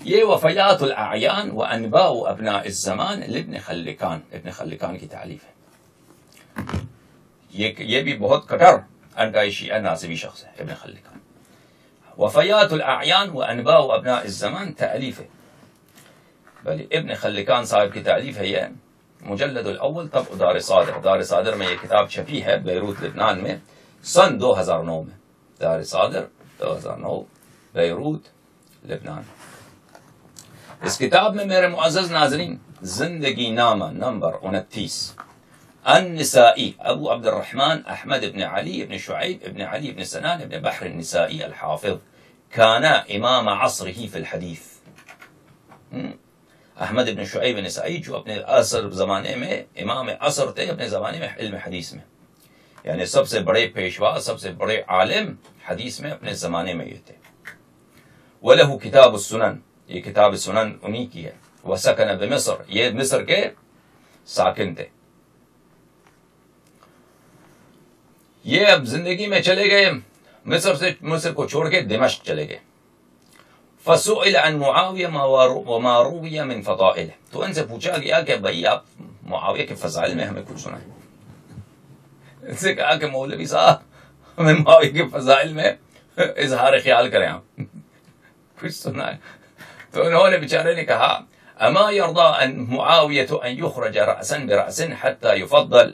یہ وفیات الاعیان و انباء ابناء الزمان لابن خلکان، ابن خلکان کی تعلیف ہے. یہ بھی بہت کٹر انٹائی شیعہ ناصبی شخص ہے ابن خلکان. وفیات الاعیان و انباء ابناء الزمان تعلیف ہے. بھلی ابن خلکان صاحب کی تعلیف ہے. یہ مجلد الاول طبع دار صادر، دار صادر میں یہ کتاب چھپی ہے بیروت لبنان میں سن 2009 میں. دار صادر 2009 بیروت لبنان. اس کتاب میں میرے معزز ناظرین زندگی نامہ نمبر 29 النسائی ابو عبد الرحمن احمد ابن علی ابن شعیب ابن علی ابن سنان ابن بحر النسائی الحافظ كان امام عصره في الحدیث. احمد ابن شعیب نسائی جو اپنے عصر زمانے میں امام عصر تھے، اپنے زمانے میں علم حدیث میں، یعنی سب سے بڑے پیشوا، سب سے بڑے عالم حدیث میں اپنے زمانے میں یہ تھے. وَلَهُ کتاب السنن، یہ کتاب سنن انہی کی ہے. وَسَكَنَ بِمصر، یہ مصر کے ساکن تھے. یہ اب زندگی میں چلے گئے مصر کو چھوڑ کے دمشق چلے گئے. فَسُئِلَ عَنْ مُعَاوِيَ وَمَا رُوِيَ مِنْ فَضَائِلِهِ، تو ان سے پوچھا گیا کہ بھائی آپ معاویہ کے فضائل میں ہمیں کچھ سنائیں. ان سے کہا کہ مولوی صاحب ہمیں معاویہ کے فضائل میں اظہار خیال کریں، آپ کچھ سنائیں. تو انہوں نے بیچارے نے کہا اما يرضى ان معاویہ ان يخرج رأسا برأس حتى يفضل.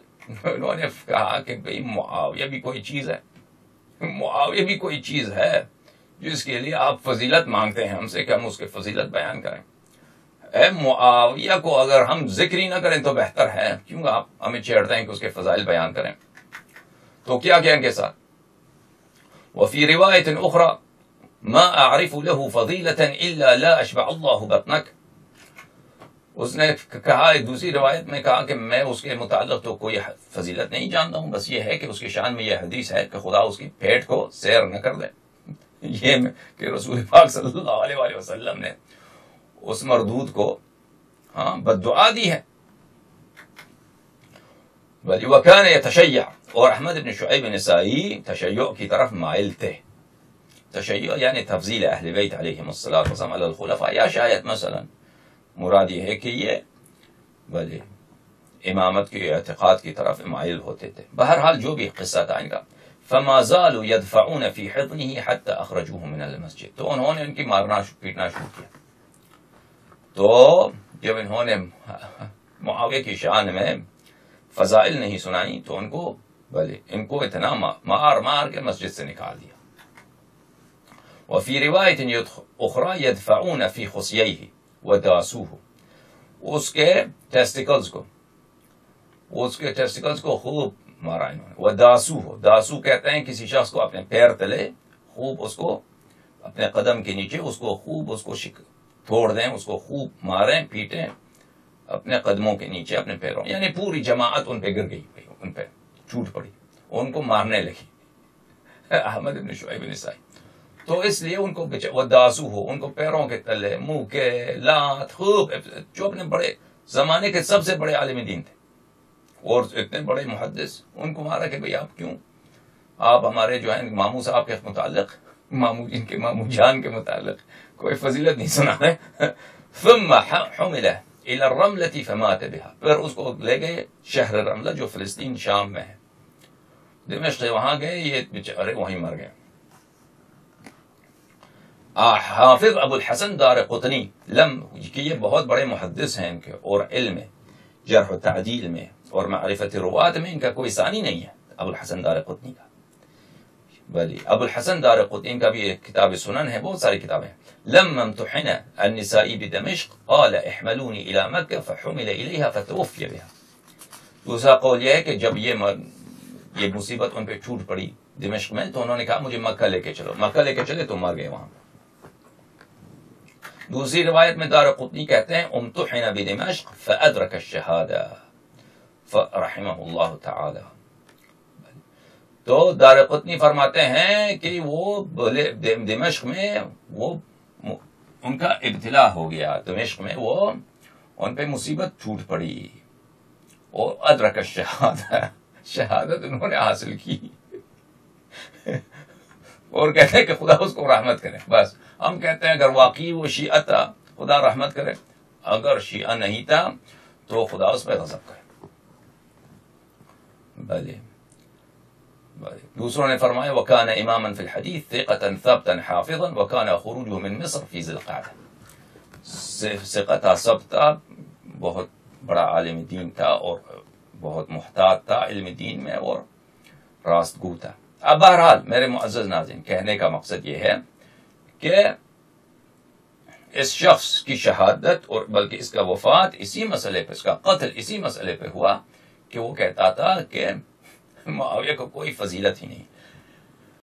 انہوں نے کہا کہ بھئی معاویہ بھی کوئی چیز ہے، معاویہ بھی کوئی چیز ہے جس کے لیے آپ فضیلت مانگتے ہیں ہم سے کہ ہم اس کے فضیلت بیان کریں. اے معاویہ کو اگر ہم ذکر ہی نہ کریں تو بہتر ہے، کیوں آپ ہمیں چھیڑتے ہیں کہ اس کے فضائل بیان کریں. تو کیا کہیں ان کے ساتھ وفی روایت اخرى ما اعرف له فضیلة الا لا اشبع اللہ بطنک. اس نے کہا دوسری روایت میں کہا کہ میں اس کے متعلق تو کوئی فضیلت نہیں جانتا ہوں، بس یہ ہے کہ اس کی شان میں یہ حدیث ہے کہ خدا اس کی پیٹ کو سیر نہ کر دے. یہ کہ رسول پاک صلی اللہ علیہ وآلہ وسلم نے اس مردود کو بد دعا دی ہے. بل وکان یتشیع، اور احمد بن شعیب نسائی تشیع کی طرف مائل تھے. تشیع یعنی تفضیل اہل بیت علیہم الصلاۃ والسلام علی الخلفاء، یا شاید مثلا مراد یہ ہے کہ یہ بھلے امامت کے اعتقاد کی طرف مائل ہوتے تھے. بہرحال جو بھی قصہ تھا ان کا فما زالوا يدفعون في حضنه حتى اخرجوه من المسجد. تو انہوں نے ان کی مارنا پیٹنا شروع کیا. تو جب انہوں نے معاویہ کی شان میں فضائل نہیں سنائی تو ان کو اتنا مار کے مسجد سے نکال دیا. وفي رواية أخرى يدفعون في خصييه وداسوه، اس کے ٹیسٹیکلز کو خوب مارا انہوں نے. وداسوه، داسو کہتے ہیں کسی شخص کو اپنے پیر تلے خوب اس کو اپنے قدم کے نیچے اس کو خوب اس کو توڑ دیں، اس کو خوب ماریں پیٹیں اپنے قدموں کے نیچے اپنے پیروں، یعنی پوری جماعت ان پہ گر گئی، ان پہ ٹوٹ پڑی، ان کو مارنے لگی. احمد بن شعیب نسائی تو اس لیے ان کو وداسو ہو، ان کو پیروں کے تلے، منہ کے لات خوب، جو اپنے بڑے زمانے کے سب سے بڑے عالم دین تھے اور اتنے بڑے محدث، ان کو مارا کہ بھئی آپ کیوں، آپ ہمارے جو ہیں ماموں صاحب کے متعلق، ان کے ماموں جان کے متعلق کوئی فضیلت نہیں سنا رہے. ثم حمل الى الرملة فمات بها، پھر اس کو لے گئے شہر رملہ جو فلسطین شام میں ہے، دمشق، وہاں گئے، یہ بیچارے وہیں مر گئے. حافظ ابو الحسن دارقطنی کہ یہ بہت بڑے محدث ہیں ان کے، اور علم جرح و تعدیل میں اور معرفت روات میں ان کا کوئی ثانی نہیں ہے ابو الحسن دارقطنی کا. بلی ابو الحسن دارقطنی کا بھی ایک کتاب سنن ہے، بہت ساری کتابیں. لما امتحن النسائی بدمشق قال احملونی الى مکہ فحمل الیہا فتوفی بها. دوسرا قول یہ ہے کہ جب یہ مصیبت ان پہ چھوٹ پڑی دمشق میں تو انہوں نے کہا مجھے مکہ لے کے چلو، مکہ لے کے چلے تو مر گئے وہاں. دوسری روایت میں دارقطنی کہتے ہیں امتحن بدمشق فادرک الشہادہ فرحمہ اللہ تعالی. تو دارقطنی فرماتے ہیں کہ وہ دمشق میں وہ ان کا ابتلا ہو گیا، دمشق میں وہ ان پہ مصیبت ٹوٹ پڑی اور ادرک الشہادہ، شہادت انہوں نے حاصل کی اور کہتے ہیں کہ خدا اس کو رحمت کرے. بس ہم کہتے ہیں اگر واقعی وہ شیعہ تھا خدا رحمت کرے. اگر شیعہ نہیں تھا تو خدا اس پہ غضب کرے. بھلے دوسروں نے فرمایا وکان اماما فی الحدیث ثقتا ثبتا حافظا وکان خروجه من مصر فی ذی القعدہ. ثقتا ثبتا بہت بڑا عالم دین تھا اور بہت محتاط تھا علم دین میں اور راست گو تھا. اب بہرحال میرے معزز ناظرین کہنے کا مقصد یہ ہے کہ اس شخص کی شہادت اور بلکہ اس کا وفات اسی مسئلے پہ، اس کا قتل اسی مسئلے پہ ہوا کہ وہ کہتا تھا کہ معاویہ کو کوئی فضیلت ہی نہیں.